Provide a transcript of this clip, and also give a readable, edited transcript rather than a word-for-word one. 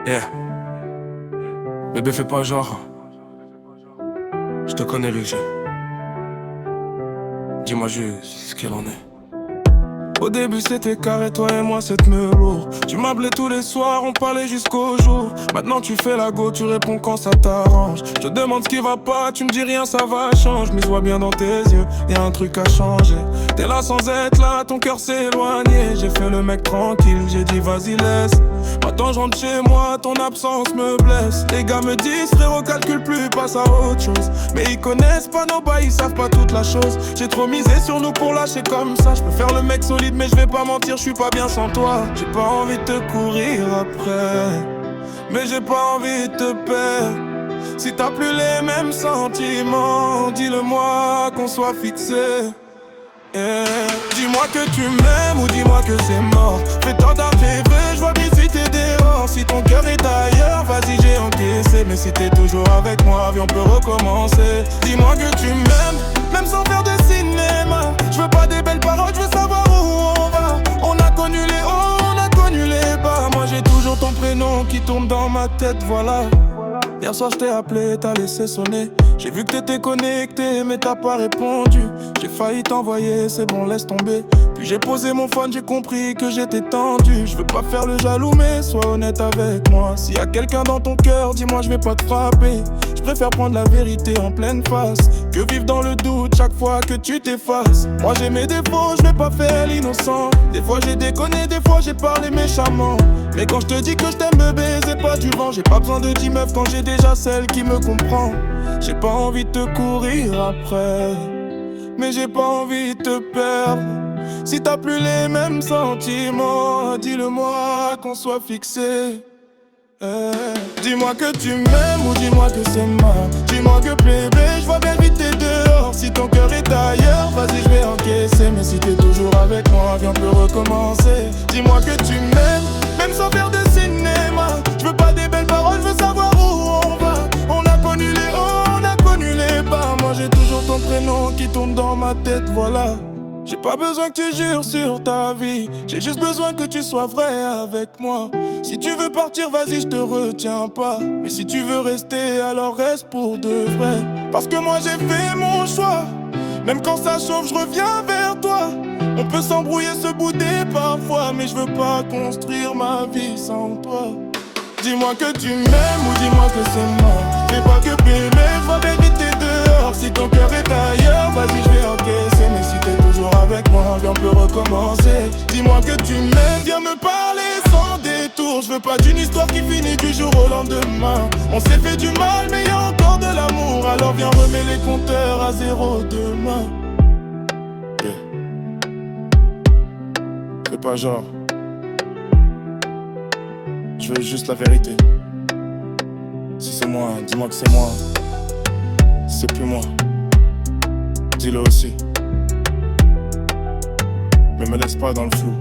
Yeah. Bébé, fais pas genre. Je te connais le jeu. Dis-moi juste ce qu'il en est. Au début c'était carré, toi et moi cette melo. Tu m'appelais tous les soirs, on parlait jusqu'au jour. Maintenant tu fais la go, tu réponds quand ça t'arrange. Je te demande ce qui va pas, tu me dis rien, ça va changer. Mais je vois bien dans tes yeux, y'a un truc à changer. T'es là sans être là, ton cœur s'est éloigné. J'ai fait le mec tranquille, j'ai dit vas-y laisse. Maintenant je rentre chez moi, ton absence me blesse. Les gars me disent frérot calcule plus, passe à autre chose. Mais ils connaissent pas nos bails, ils savent pas toute la chose. J'ai trop misé sur nous pour lâcher comme ça. Je peux faire le mec solide mais je vais pas mentir, je suis pas bien sans toi. J'ai pas envie de te courir après, mais j'ai pas envie de te perdre. Si t'as plus les mêmes sentiments, dis-le-moi qu'on soit fixé. Yeah. Dis-moi que tu m'aimes ou dis-moi que c'est mort. Fais-toi d'arriver, je vois bien si t'es dehors. Si ton cœur est ailleurs, vas-y j'ai encaissé. Mais si t'es toujours avec moi, viens on peut recommencer. Dis-moi que tu m'aimes, même sans faire de cinéma. Je veux pas des belles paroles, je veux savoir où on va. On a connu les hauts, on a connu les bas. Moi j'ai toujours ton prénom qui tourne dans ma tête, voilà. Hier soir je t'ai appelé, t'as laissé sonner. J'ai vu que t'étais connecté mais t'as pas répondu. J'ai failli t'envoyer, c'est bon laisse tomber. Puis j'ai posé mon phone, j'ai compris que j'étais tendu. Je veux pas faire le jaloux mais sois honnête avec moi. S'il y a quelqu'un dans ton cœur, dis-moi je vais pas te frapper. Je préfère prendre la vérité en pleine face que vivre dans le doute chaque fois que tu t'effaces. Moi j'ai mes défauts, je vais pas faire l'innocent. Des fois j'ai déconné, des fois j'ai parlé méchamment. Mais quand je te dis que je t'aime bébé, c'est pas du vent. J'ai pas besoin de 10 meufs quand j'ai déjà celle qui me comprend. J'ai pas envie de te courir après, mais j'ai pas envie de te perdre. Si t'as plus les mêmes sentiments, dis-le-moi qu'on soit fixé. Dis-moi que tu m'aimes ou dis-moi que c'est mort. Dis-moi que bébé, je vois bien vite t'es dehors. Si ton cœur est ailleurs, vas-y je vais encaisser. Mais si t'es toujours avec moi, viens on peut recommencer. Dis-moi que tu m'aimes, même sans faire de cinéma. Je veux pas des belles paroles, je veux savoir où on va. On a connu les hauts, on a connu les bas. Moi j'ai toujours ton prénom qui tourne dans ma tête, voilà. J'ai pas besoin que tu jures sur ta vie, j'ai juste besoin que tu sois vrai avec moi. Si tu veux partir, vas-y, je te retiens pas. Mais si tu veux rester, alors reste pour de vrai. Parce que moi j'ai fait mon choix. Même quand ça chauffe, je reviens vers toi. On peut s'embrouiller, se bouder parfois, mais je veux pas construire ma vie sans toi. Dis-moi que tu m'aimes ou dis-moi que c'est mort. Fais pas que bébé, je vois bien vite t'es dehors. Si ton cœur est ailleurs, vas-y je vais encaisser. Mais si t'es toujours avec moi, viens on peut recommencer. Dis-moi que tu m'aimes, viens me parler sans détour. Je veux pas d'une histoire qui finit du jour au lendemain. On s'est fait du mal mais y'a encore de l'amour. Alors viens remets les compteurs à zéro demain. Yeah. Fais pas genre, je veux juste la vérité. Si c'est moi, dis-moi que c'est moi. Si c'est plus moi, dis-le aussi. Mais me laisse pas dans le flou.